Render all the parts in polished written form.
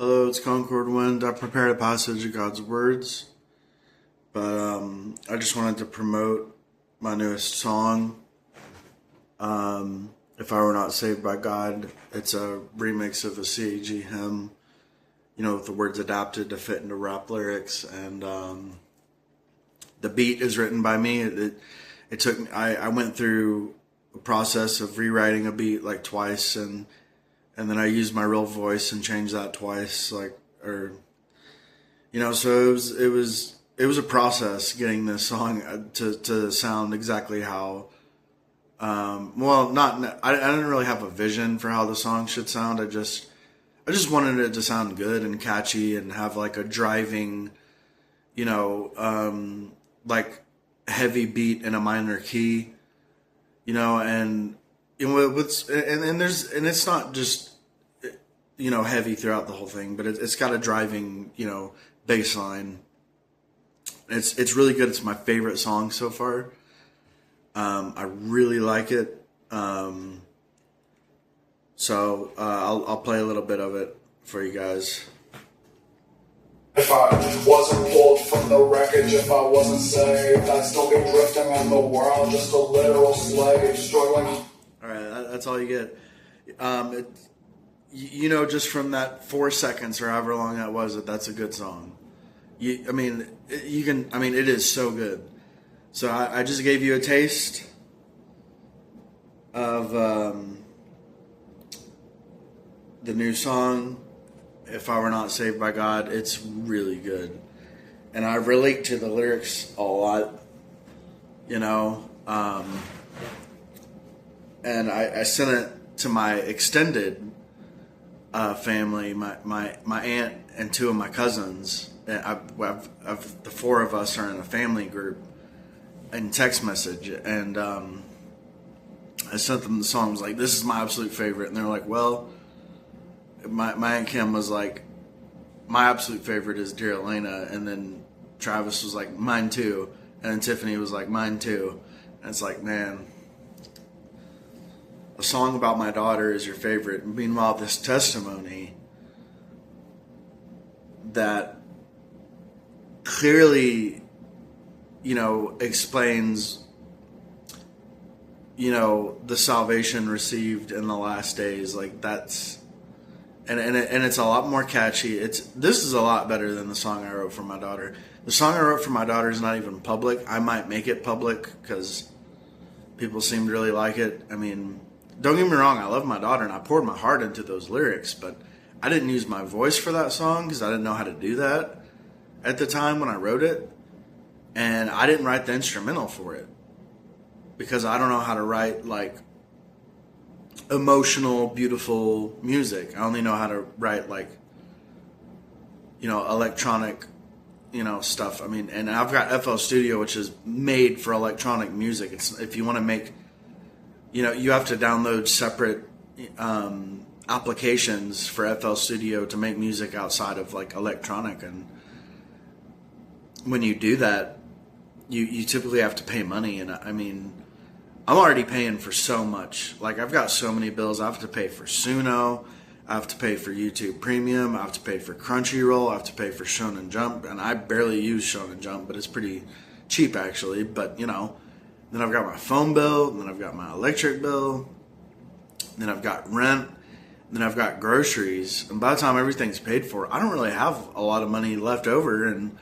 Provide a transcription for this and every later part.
Hello, it's Concord Wind. I prepared a passage of God's words, but I just wanted to promote my newest song. If I Were Not Saved by God, it's a remix of a CAG hymn, with the words adapted to fit into rap lyrics, and the beat is written by me. It took me. I went through a process of rewriting a beat like twice, and then I used my real voice and changed that twice, so it was a process getting this song to sound exactly how. I didn't really have a vision for how the song should sound. I just wanted it to sound good and catchy and have like a driving, like heavy beat in a minor key, and it's not just heavy throughout the whole thing, but it's got a driving bass line. It's really good. It's my favorite song so far. I really like it. So I'll play a little bit of it for you guys. If I wasn't pulled from the wreckage, if I wasn't saved, I'd still be drifting in the world, just a literal slave, struggling. All right, that's all you get. Just from that 4 seconds or however long that was, that's a good song. It is so good. So I just gave you a taste of the new song, If I Were Not Saved by God. It's really good. And I relate to the lyrics a lot, and I sent it to my extended family, my aunt and two of my cousins. The four of us are in a family group in text message, and I sent them the song. I was like, this is my absolute favorite, and they're like, well, my aunt Kim was like, my absolute favorite is Dear Elena, and then Travis was like, mine too, and then Tiffany was like, mine too. And it's like, man, a song about my daughter is your favorite. Meanwhile, this testimony that clearly, explains, the salvation received in the last days. Like that's, and it's a lot more catchy. This is a lot better than the song I wrote for my daughter. The song I wrote for my daughter is not even public. I might make it public because people seem to really like it. I mean, don't get me wrong, I love my daughter and I poured my heart into those lyrics, but I didn't use my voice for that song because I didn't know how to do that at the time when I wrote it. And I didn't write the instrumental for it because I don't know how to write like emotional, beautiful music. I only know how to write like, electronic, stuff. I mean, and I've got FL Studio, which is made for electronic music. It's, if you want to make, you have to download separate applications for FL Studio to make music outside of like electronic. And when you do that, you typically have to pay money. And I mean, I'm already paying for so much. Like I've got so many bills. I have to pay for Suno. I have to pay for YouTube Premium. I have to pay for Crunchyroll. I have to pay for Shonen Jump. And I barely use Shonen Jump, but it's pretty cheap actually. But then I've got my phone bill, then I've got my electric bill, then I've got rent, then I've got groceries. And by the time everything's paid for, I don't really have a lot of money left over. And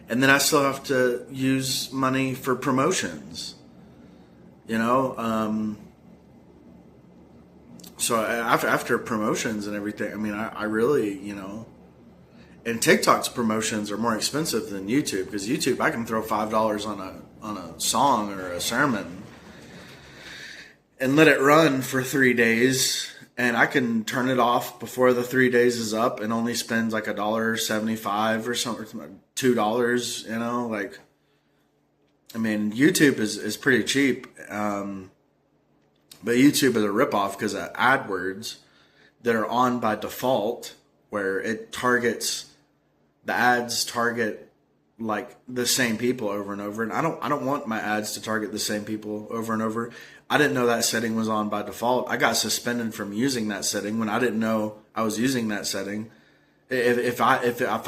then I still have to use money for promotions, so after promotions and everything, I mean, I really, and TikTok's promotions are more expensive than YouTube, because YouTube, I can throw $5 on a song or a sermon and let it run for 3 days, and I can turn it off before the 3 days is up and only spend like $1.75 or something, $2, like, I mean, YouTube is pretty cheap, but YouTube is a ripoff because of AdWords that are on by default, where it targets, the ads target like the same people over and over, and I don't want my ads to target the same people over and over. I didn't know that setting was on by default. I got suspended from using that setting when I didn't know I was using that setting, If I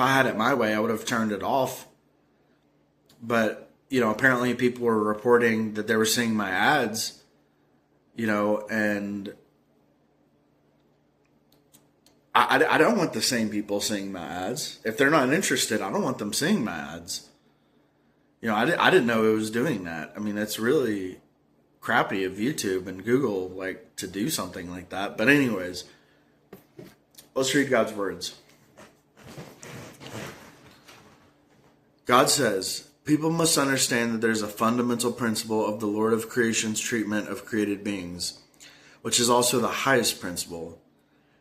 had it my way, I would have turned it off. But apparently people were reporting that they were seeing my ads, and I don't want the same people seeing my ads. If they're not interested, I don't want them seeing my ads. I didn't know it was doing that. I mean, it's really crappy of YouTube and Google to do something like that. But anyways, let's read God's words. God says, people must understand that there's a fundamental principle of the Lord of creation's treatment of created beings, which is also the highest principle.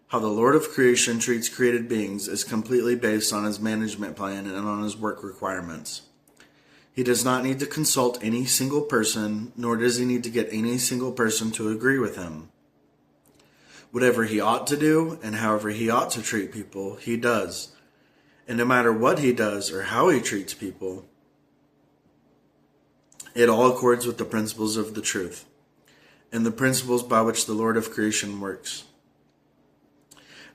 How the Lord of creation treats created beings is completely based on his management plan and on his work requirements. He does not need to consult any single person, nor does he need to get any single person to agree with him. Whatever he ought to do and however he ought to treat people, he does. And no matter what he does or how he treats people, it all accords with the principles of the truth and the principles by which the Lord of creation works.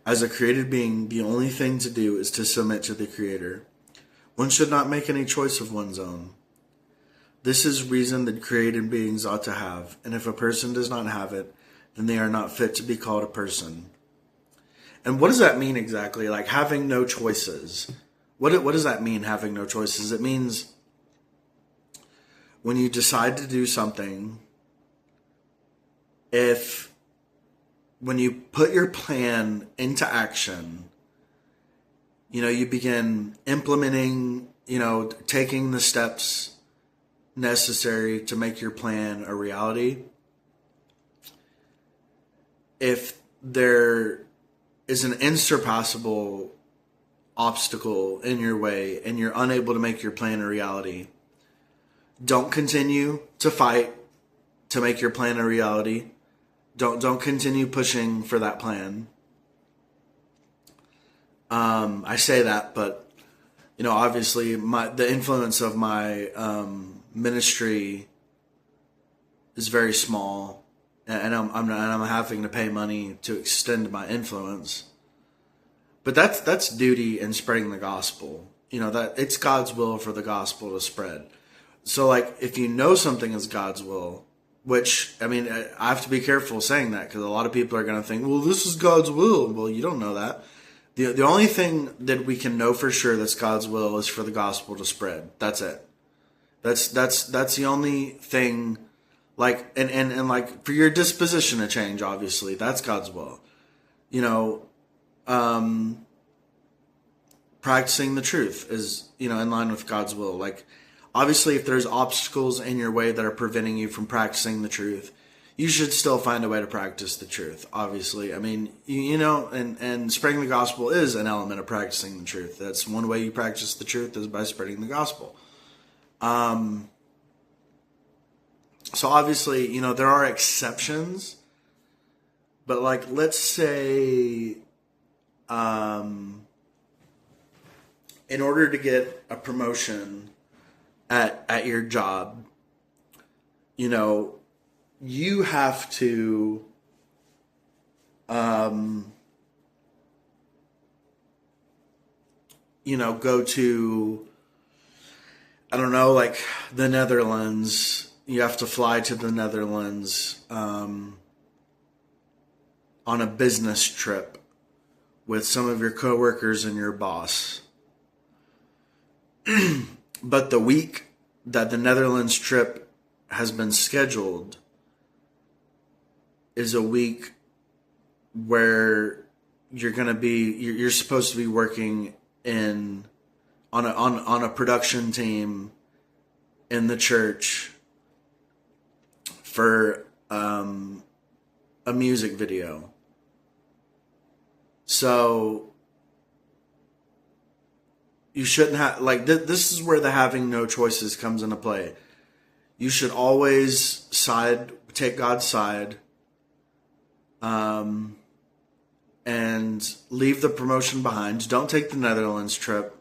As a created being, the only thing to do is to submit to the Creator. One should not make any choice of one's own. This is reason that created beings ought to have, and if a person does not have it, then they are not fit to be called a person. And what does that mean exactly? Having no choices. What does that mean, having no choices? It means when you decide to do something, when you put your plan into action, you begin implementing, taking the steps necessary to make your plan a reality. If there is an insurpassable obstacle in your way and you're unable to make your plan a reality, don't continue to fight to make your plan a reality. Don't continue pushing for that plan. I say that, but obviously the influence of my ministry is very small, and I'm having to pay money to extend my influence. But that's duty in spreading the gospel. That it's God's will for the gospel to spread. So if you know something is God's will, which, I have to be careful saying that because a lot of people are going to think, well, this is God's will. Well, you don't know that. The only thing that we can know for sure that's God's will is for the gospel to spread. That's it. That's the only thing, and for your disposition to change, obviously, that's God's will. Practicing the truth is, in line with God's will. Obviously, if there's obstacles in your way that are preventing you from practicing the truth, you should still find a way to practice the truth, obviously. And spreading the gospel is an element of practicing the truth. That's one way you practice the truth is by spreading the gospel. So obviously, there are exceptions. But let's say, in order to get a promotion at your job, you have to go to, I don't know, the Netherlands. You have to fly to the Netherlands on a business trip with some of your coworkers and your boss. But the week that the Netherlands trip has been scheduled is a week where you're supposed to be working on a production team in the church for a music video. So you shouldn't have, this is where the having no choices comes into play. You should always take God's side, and leave the promotion behind. Don't take the Netherlands trip.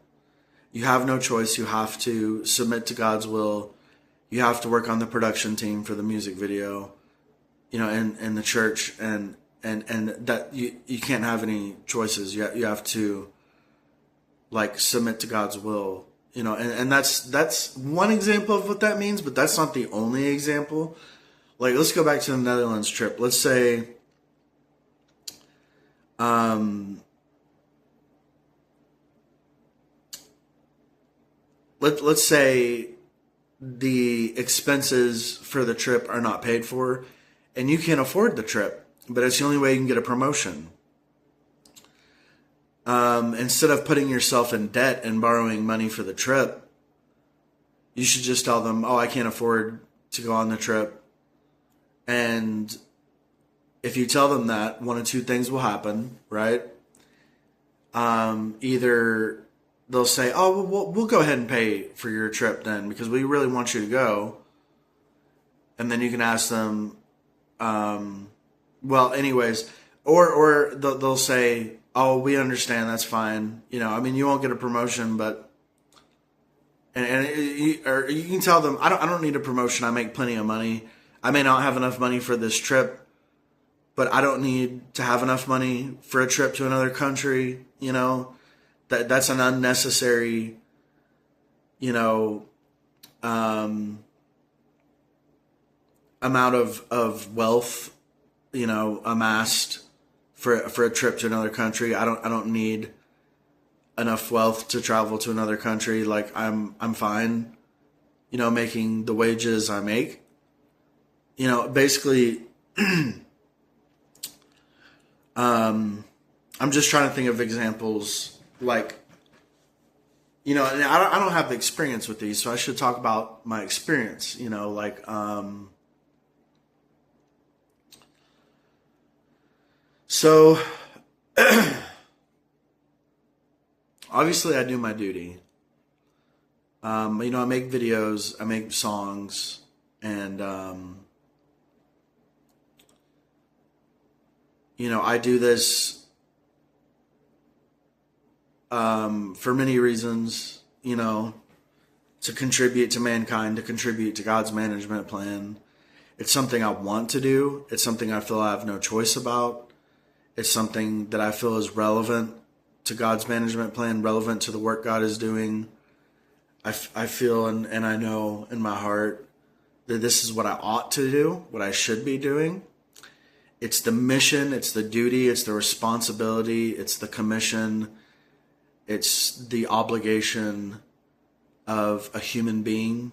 You have no choice. You have to submit to God's will. You have to work on the production team for the music video, in the church, and that you can't have any choices. You have to like submit to God's will, and that's one example of what that means, but that's not the only example. Like, let's go back to the Netherlands trip. Let's say, let's say the expenses for the trip are not paid for, and you can't afford the trip, but it's the only way you can get a promotion. Instead of putting yourself in debt and borrowing money for the trip, you should just tell them, oh, I can't afford to go on the trip. And if you tell them that, one of two things will happen, right? Either they'll say, oh, we'll go ahead and pay for your trip then, because we really want you to go. And then you can ask them, well, anyways, or they'll say, oh, we understand, that's fine. You won't get a promotion, but, or you can tell them, I don't need a promotion. I make plenty of money. I may not have enough money for this trip, but I don't need to have enough money for a trip to another country. That's an unnecessary, amount of wealth, amassed for a trip to another country. I don't need enough wealth to travel to another country. Like, I'm fine, making the wages I make. Basically, I'm just trying to think of examples, like, and I don't have the experience with these, so I should talk about my experience, so obviously I do my duty. I make videos, I make songs, and, I do this for many reasons, to contribute to mankind, to contribute to God's management plan. It's something I want to do. It's something I feel I have no choice about. It's something that I feel is relevant to God's management plan, relevant to the work God is doing. I feel and I know in my heart that this is what I ought to do, what I should be doing. It's the mission, it's the duty, it's the responsibility, it's the commission, it's the obligation of a human being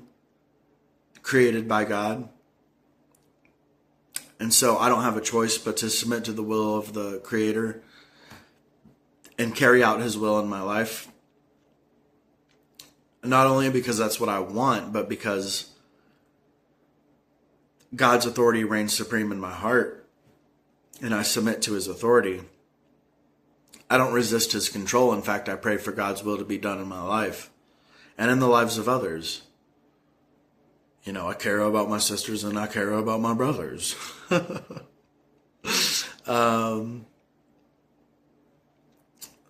created by God. And so I don't have a choice but to submit to the will of the Creator and carry out His will in my life. Not only because that's what I want, but because God's authority reigns supreme in my heart, and I submit to His authority. I don't resist His control. In fact, I pray for God's will to be done in my life and in the lives of others. I care about my sisters and I care about my brothers.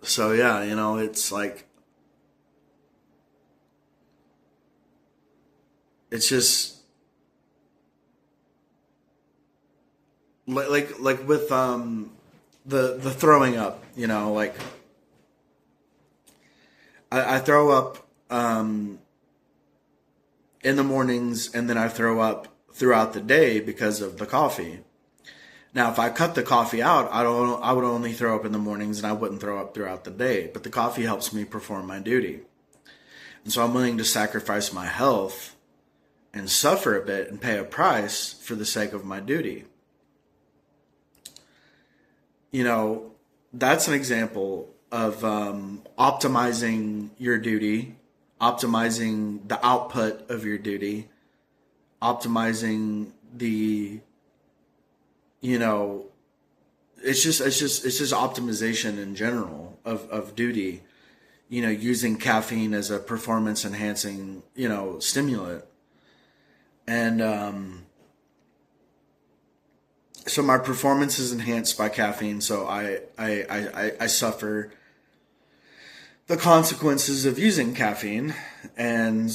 So yeah, it's like, it's just like with the throwing up, like I throw up in the mornings, and then I throw up throughout the day because of the coffee. Now, if I cut the coffee out, I would only throw up in the mornings, and I wouldn't throw up throughout the day. But the coffee helps me perform my duty. And so I'm willing to sacrifice my health and suffer a bit and pay a price for the sake of my duty. That's an example of optimizing your duty, optimizing the output of your duty, optimizing the, it's just optimization in general of duty, using caffeine as a performance enhancing, stimulant. And so my performance is enhanced by caffeine, so I suffer the consequences of using caffeine. And,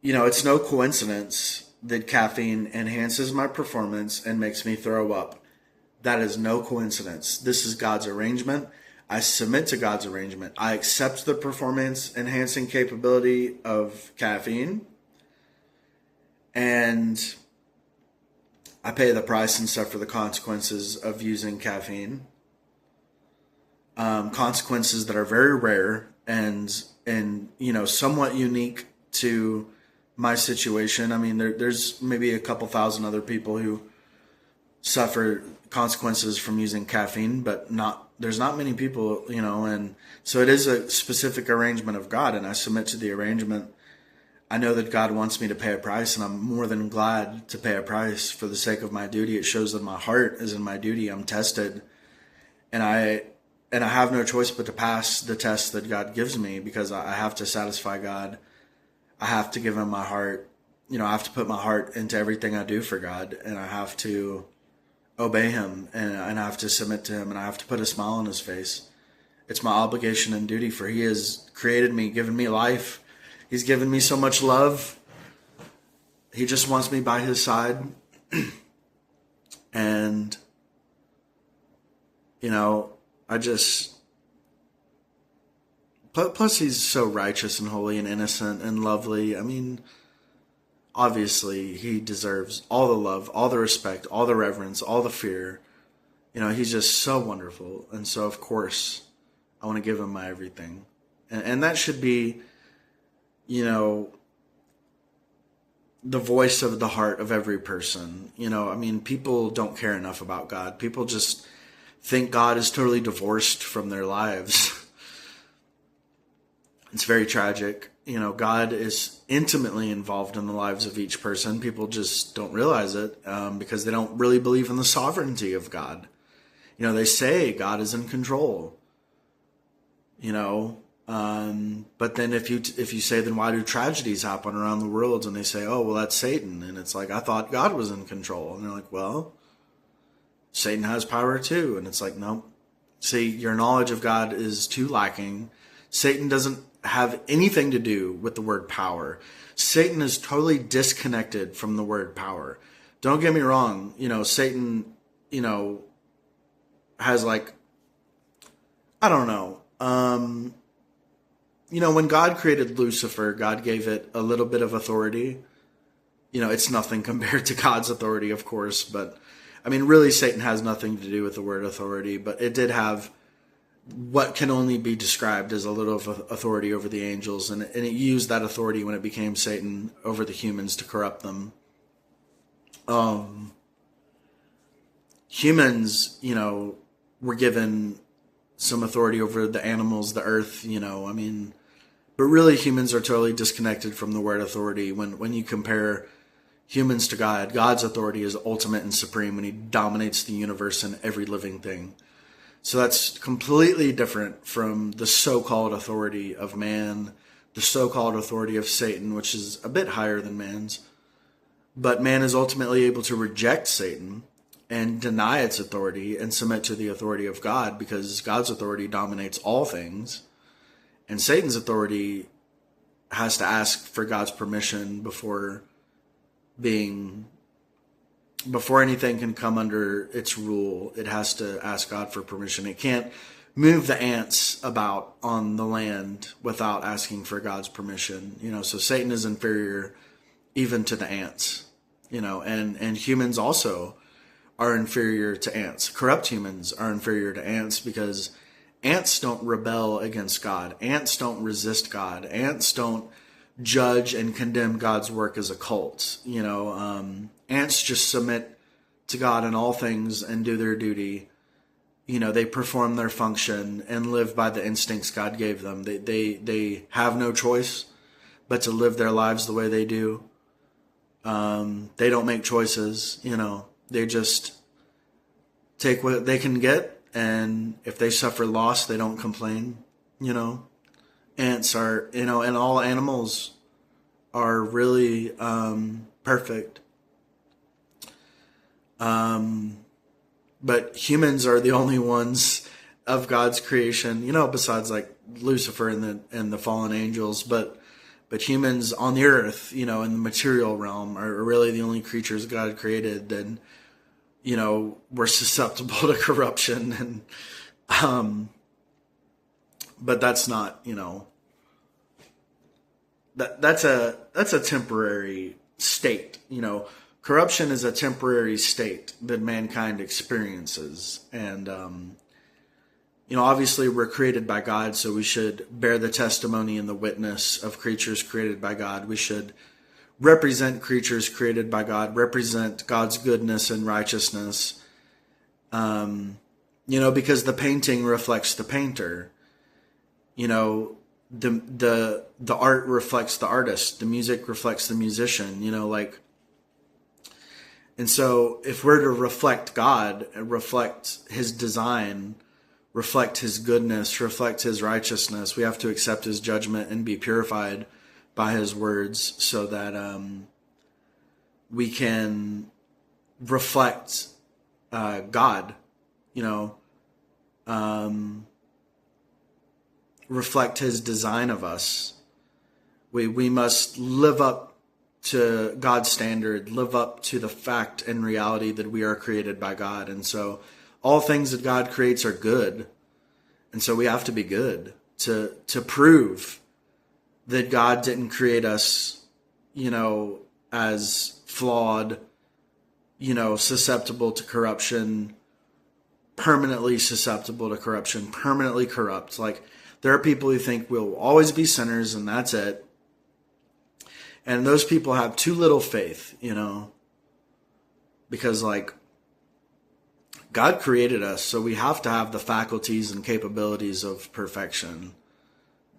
it's no coincidence that caffeine enhances my performance and makes me throw up. That is no coincidence. This is God's arrangement. I submit to God's arrangement. I accept the performance enhancing capability of caffeine, and I pay the price and suffer the consequences of using caffeine. Consequences that are very rare and somewhat unique to my situation. I mean, there's maybe a couple thousand other people who suffer consequences from using caffeine, but there's not many people, and so it is a specific arrangement of God, and I submit to the arrangement. I know that God wants me to pay a price, and I'm more than glad to pay a price for the sake of my duty. It shows that my heart is in my duty. I'm tested, and I have no choice but to pass the test that God gives me, because I have to satisfy God. I have to give him my heart. I have to put my heart into everything I do for God, and I have to obey him, and I have to submit to him, and I have to put a smile on his face. It's my obligation and duty, for he has created me, given me life. He's given me so much love. He just wants me by his side. And, plus he's so righteous and holy and innocent and lovely. I mean, obviously he deserves all the love, all the respect, all the reverence, all the fear. He's just so wonderful. And so, of course, I want to give him my everything. And that should be, the voice of the heart of every person. People don't care enough about God. People just think God is totally divorced from their lives. It's very tragic. God is intimately involved in the lives of each person. People just don't realize it because they don't really believe in the sovereignty of God. They say God is in control. But then if you say, then why do tragedies happen around the world? And they say, oh, well, that's Satan. And it's like, I thought God was in control. And they're like, well, Satan has power too. And it's like, no. See, your knowledge of God is too lacking. Satan doesn't have anything to do with the word power. Satan is totally disconnected from the word power. Don't get me wrong. Satan, has I don't know. When God created Lucifer, God gave it a little bit of authority. It's nothing compared to God's authority, of course. But, really, Satan has nothing to do with the word authority. But it did have what can only be described as a little of authority over the angels. And it used that authority when it became Satan over the humans to corrupt them. Humans, were given some authority over the animals, the earth, but really humans are totally disconnected from the word authority. When you compare humans to God, God's authority is ultimate and supreme, and he dominates the universe and every living thing. So that's completely different from the so-called authority of man, the so-called authority of Satan, which is a bit higher than man's. But man is ultimately able to reject Satan and deny its authority and submit to the authority of God, because God's authority dominates all things. And Satan's authority has to ask for God's permission before anything can come under its rule. It has to ask God for permission. It can't move the ants about on the land without asking for God's permission. So Satan is inferior even to the ants, and humans also are inferior to ants. Corrupt humans are inferior to ants because ants don't rebel against God. Ants don't resist God. Ants don't judge and condemn God's work as a cult. Ants just submit to God in all things and do their duty. They perform their function and live by the instincts God gave them. They have no choice but to live their lives the way they do. They don't make choices, They just take what they can get, and if they suffer loss, they don't complain, Ants are, and all animals are really perfect. But humans are the only ones of God's creation, besides like Lucifer and the fallen angels, but humans on the earth, in the material realm, are really the only creatures God created that, were susceptible to corruption. And But that's not, that's a temporary state. Corruption is a temporary state that mankind experiences. And, obviously we're created by God, so we should bear the testimony and the witness of creatures created by God. We should represent creatures created by God, represent God's goodness and righteousness. Because the painting reflects the painter. The art reflects the artist. The music reflects the musician. And so if we're to reflect God, reflect His design, reflect His goodness, reflect His righteousness, we have to accept His judgment and be purified by His words, so that we can reflect God. Reflect His design of us. We must live up to God's standard, live up to the fact and reality that we are created by God. And so all things that God creates are good. And so we have to be good to prove that God didn't create us, as flawed, susceptible to corruption, permanently susceptible to corruption, permanently corrupt. Like, there are people who think we'll always be sinners and that's it. And those people have too little faith, because God created us, so we have to have the faculties and capabilities of perfection.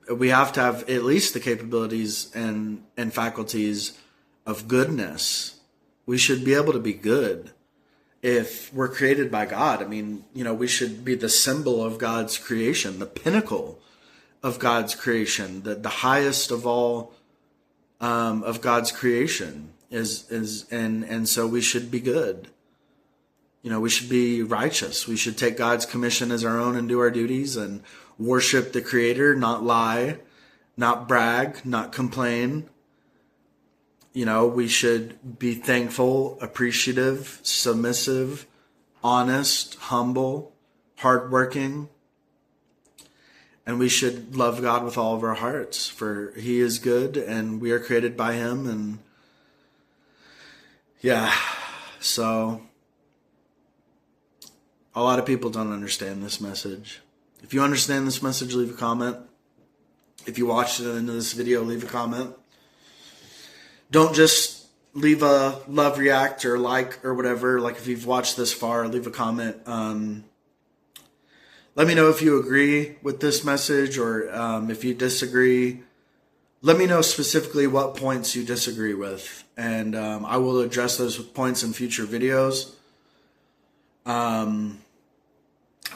We have to have at least the capabilities and faculties of goodness. We should be able to be good if we're created by God. We should be the symbol of God's creation, the pinnacle of God's creation, the highest of all of God's creation and so we should be good. We should be righteous. We should take God's commission as our own and do our duties and worship the Creator, not lie, not brag, not complain. We should be thankful, appreciative, submissive, honest, humble, hardworking. And we should love God with all of our hearts, for He is good and we are created by Him. And so a lot of people don't understand this message. If you understand this message, leave a comment. If you watched it into this video, leave a comment. Don't just leave a love, react, or like, or whatever. Like, if you've watched this far, leave a comment. Let me know if you agree with this message, or if you disagree. Let me know specifically what points you disagree with, and I will address those points in future videos.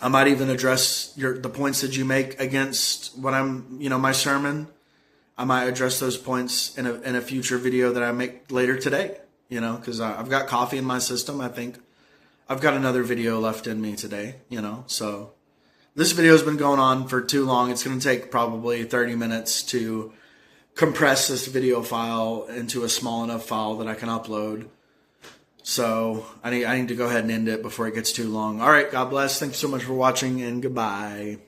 I might even address the points that you make against what my sermon. I might address those points in a future video that I make later today, because I've got coffee in my system. I think I've got another video left in me today, so this video has been going on for too long. It's going to take probably 30 minutes to compress this video file into a small enough file that I can upload. So I need to go ahead and end it before it gets too long. All right, God bless. Thanks so much for watching, and goodbye.